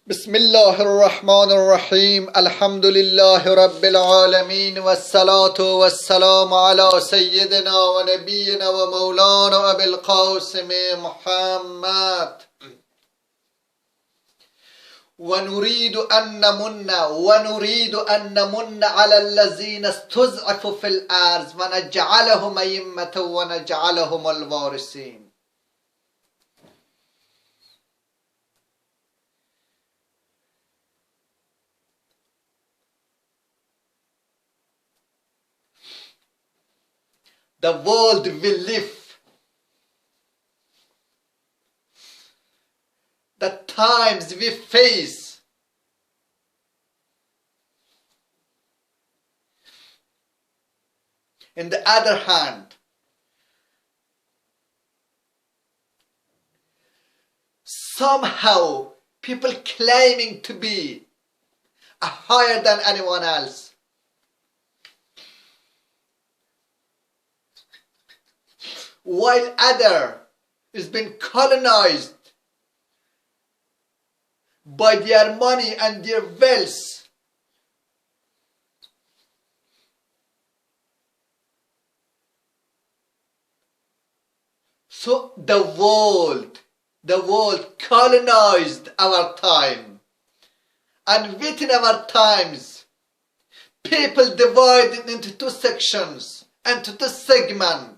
بسم الله الرحمن الرحيم الحمد لله رب العالمين والصلاة والسلام على سيدنا ونبينا ومولانا أبي القاسم محمد ونريد أن نمن على الذين استضعفوا في الأرض ونجعلهم أئمة ونجعلهم الوارثين. The world we live, the times we face, on the other hand, somehow people claiming to be higher than anyone else, while other is being colonized by their money and their wealth. So the world colonized our time, and within our times people divided into two sections, into two segments.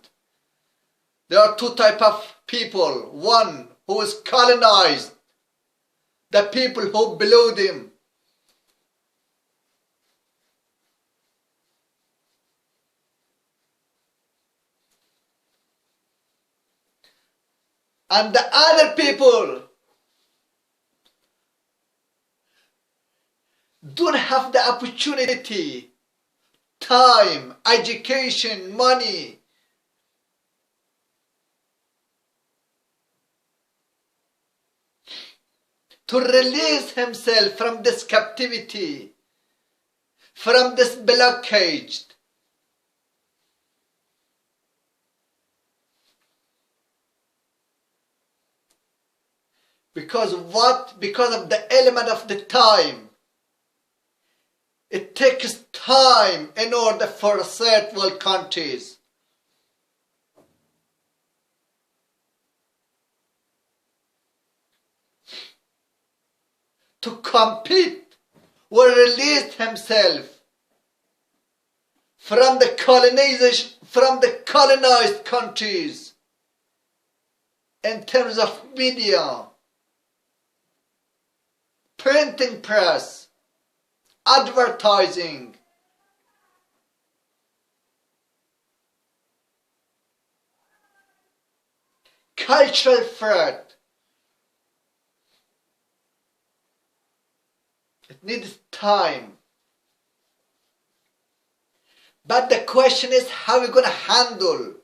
There are two types of people. One who is colonized, the people who below them. And the other people don't have the opportunity, time, education, money to release himself from this captivity, from this blockage. Because what? Because of the element of the time. It takes time in order for third world countries to compete or release himself from the colonization, from the colonized countries in terms of media, printing press, advertising, cultural threat. It needs time. But the question is how we're going to handle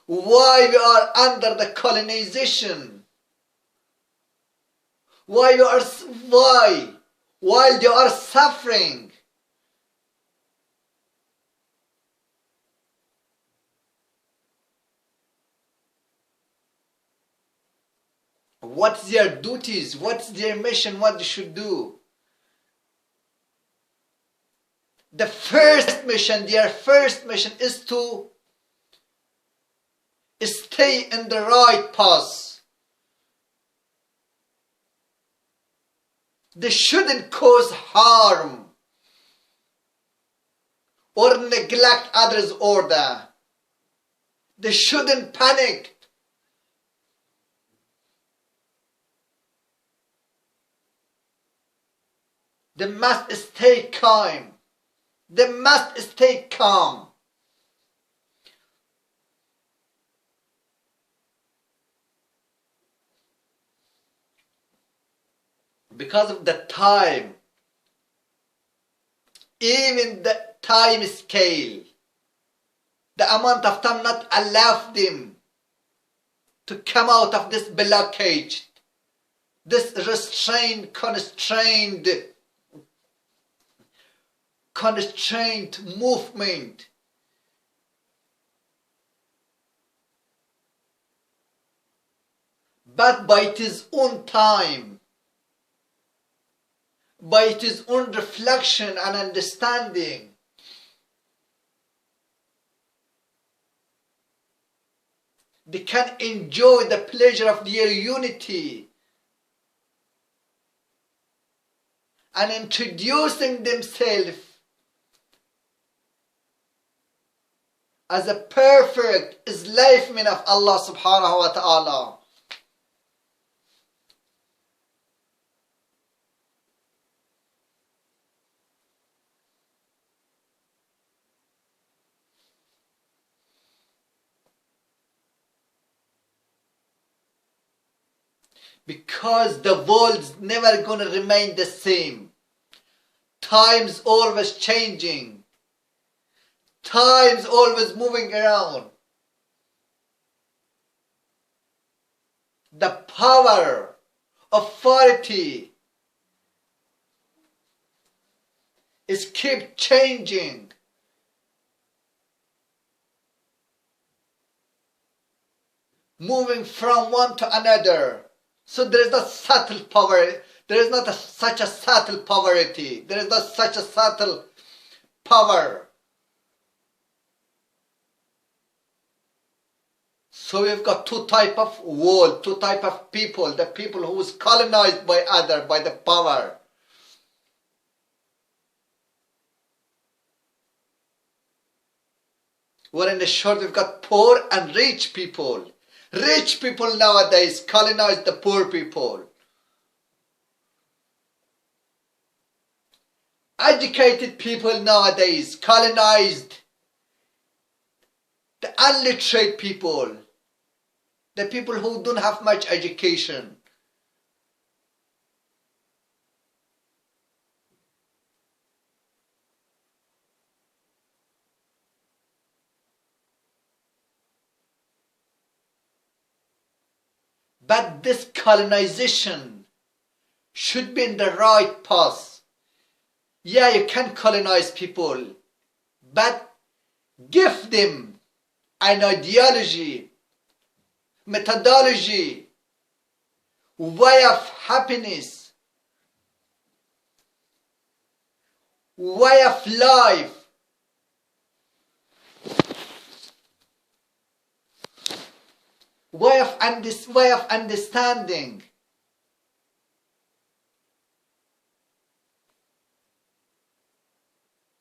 why we are under the colonization. Why they are suffering. What's their duties? What's their mission? What they should do? Their first mission is to stay in the right path. They shouldn't cause harm or neglect others' order. They shouldn't panic. They must stay calm. They must stay calm. Because of the time, even the time scale, the amount of time not allow them to come out of this blockage, this restrained, constrained movement. But by its own time, by its own reflection and understanding. They can enjoy the pleasure of their unity and introducing themselves as a perfect enslavement of Allah subhanahu wa ta'ala. Because the world's never gonna remain the same. Time's always changing. Time's always moving around. The power, authority is keep changing. Moving from one to another. So there is not subtle power. There is not such a subtle poverty. There is not such a subtle power. So we've got two type of world, two type of people. The people who is colonized by other, by the power. Where in the short we've got poor and rich people. Rich people nowadays colonize the poor people. Educated people nowadays colonized the illiterate people. The people who don't have much education. But this colonization should be in the right path. Yeah, you can colonize people, but give them an ideology, methodology, way of happiness, way of life. Way of understanding.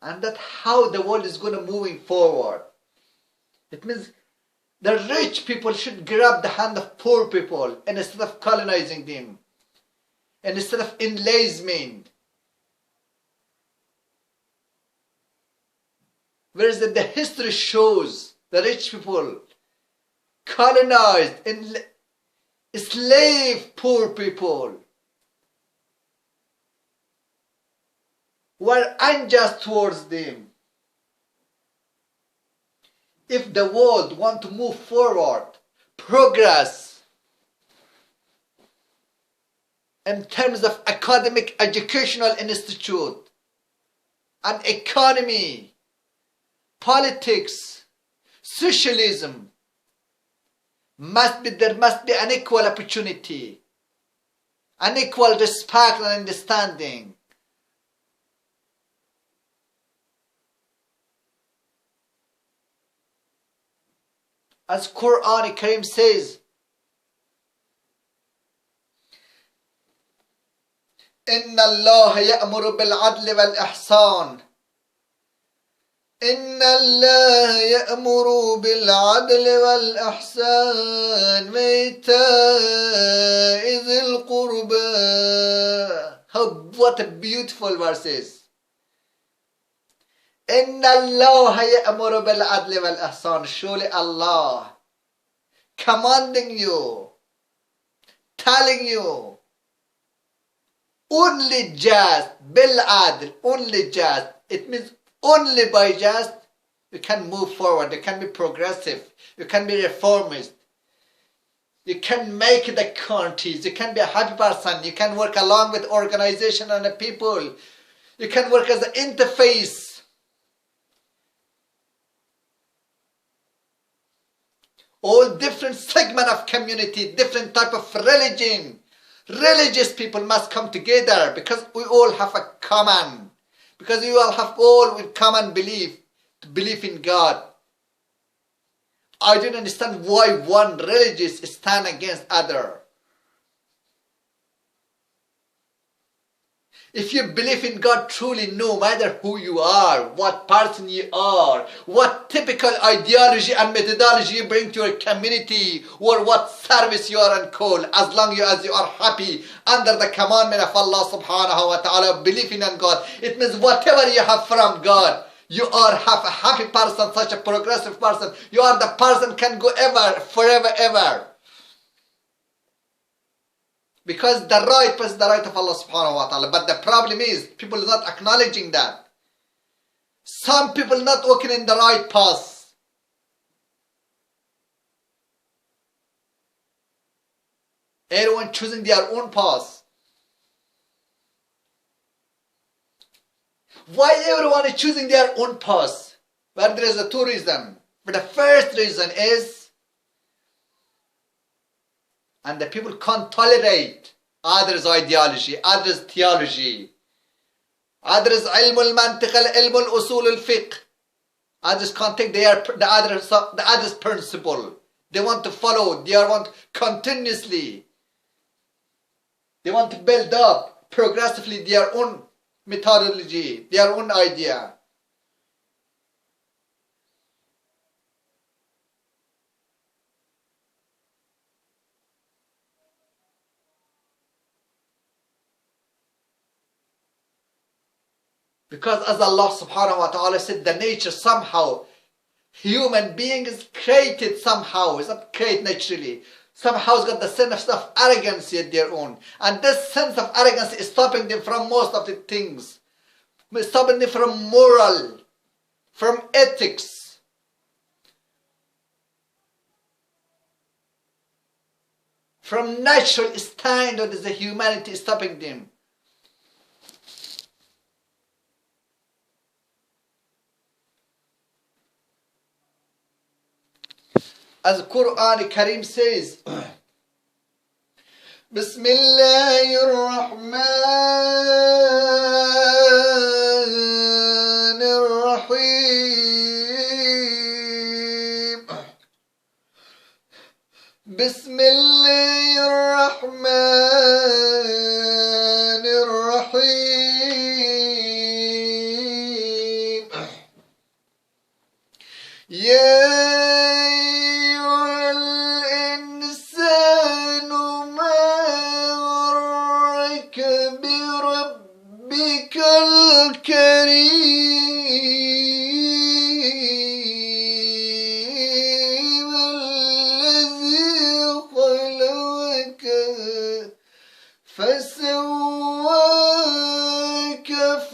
And that's how the world is going to moving forward. It means the rich people should grab the hand of poor people instead of colonizing them. And instead of enlazement. Whereas the history shows the rich people colonized, enslaved poor people, were unjust towards them. If the world want to move forward, progress in terms of academic educational institute and economy, politics, socialism, there must be an equal opportunity, an equal respect and understanding. As Quran Kareem says, إن الله يأمر بالعدل والإحسان. إن الله يأمر بالعدل والإحسان وإيتاء ذي القربى. What a beautiful verses. إن الله يأمر بالعدل والإحسان. Surely Allah commanding you, telling you, only just, بالعدل, only just. It means only by just you can move forward, you can be progressive, you can be reformist, you can make the countries, you can be a happy person, you can work along with organization and the people, you can work as an interface. All different segment of community, different type of religion, Religious people must come together because we all have a common, because we all have all with common belief in God. I don't understand why one religious stand against other. If you believe in God truly, no matter who you are, what person you are, what typical ideology and methodology you bring to your community, or what service you are on call, as long as you are happy under the commandment of Allah subhanahu wa ta'ala, believing in God, it means whatever you have from God, you are have a happy person, such a progressive person. You are the person can go ever, forever, ever. Because the right person is the right of Allah subhanahu wa ta'ala. But the problem is, people are not acknowledging that. Some people not walking in the right path. Everyone choosing their own path. Why everyone is choosing their own path? Well, there is a two reasons. But the first reason is, and the people can't tolerate others' ideology, others' theology, others' ilm al-mantiq, ilm al-usul al-fiqh. Others can't take the others' principle. They want to follow, they want continuously. They want to build up progressively their own methodology, their own idea. Because as Allah subhanahu wa ta'ala said, the nature somehow, human being is created somehow, it's not created naturally. Somehow it's got the sense of arrogance at their own. And this sense of arrogance is stopping them from most of the things. Stopping them from moral, from ethics. From natural standards the humanity is stopping them. As the Quran Kareem says, Bismillahir Rahmanir Rahim. Bismillahir Rahmanir Rahim. الكريم الذي خلقك فسواك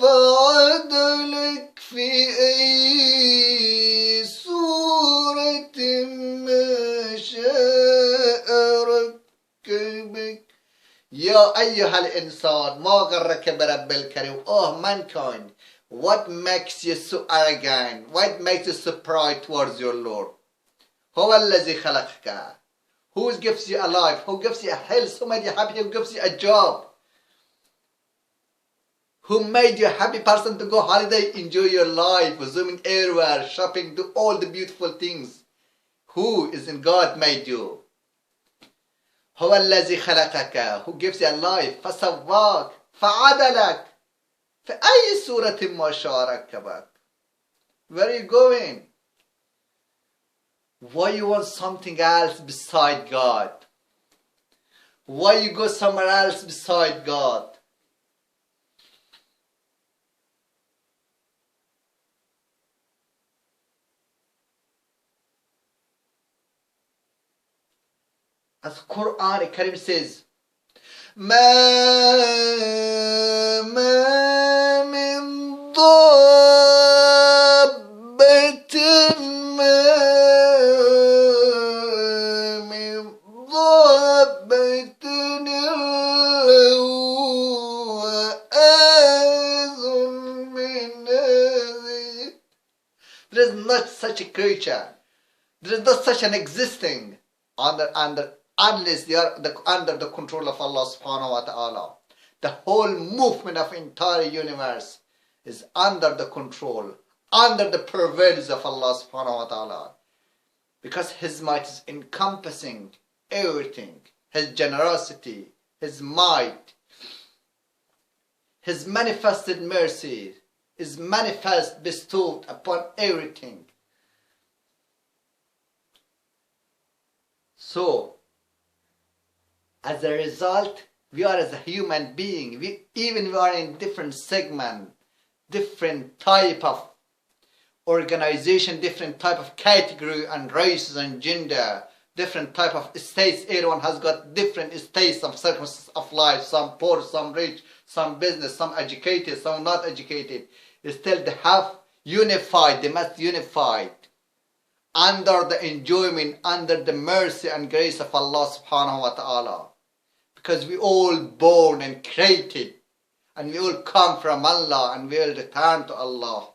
فعدلك في أي صورة ما شاء ركبك. يا أيها الإنسان ما غرك برب الكريم. Oh mankind, what makes you so arrogant? What makes you so proud towards your Lord? هو الذي خلقك. Who gives you a life? Who gives you a health? Who made you happy? Who gives you a job? Who made you a happy person to go holiday, enjoy your life, zooming everywhere, shopping, do all the beautiful things? Who is in God made you? هو الذي خلقك. Who gives you a life? فسواك فعدلك في أي صورة ما شاء ركبك. Where are you going? Why you want something else beside God? Why you go somewhere else beside God? As Quran Karim says, ما من ضابة ما من ضابة إلا هو آخذ بناصيتها. There is not such a creature. There is not such an existing under unless they are under the control of Allah subhanahu wa ta'ala. The whole movement of entire universe is under the control, under the purveyance of Allah subhanahu wa ta'ala. Because His might is encompassing everything. His generosity, His might, His manifested mercy is manifest, bestowed upon everything. So, as a result, we are as a human being, we are in different segment, different type of organization, different type of category and races and gender, different type of states. Everyone has got different states of circumstances of life. Some poor, some rich, some business, some educated, some not educated. Still they have unified, they must unified under the enjoyment, under the mercy and grace of Allah subhanahu wa ta'ala. Because we all born and created, and we all come from Allah, and we will return to Allah.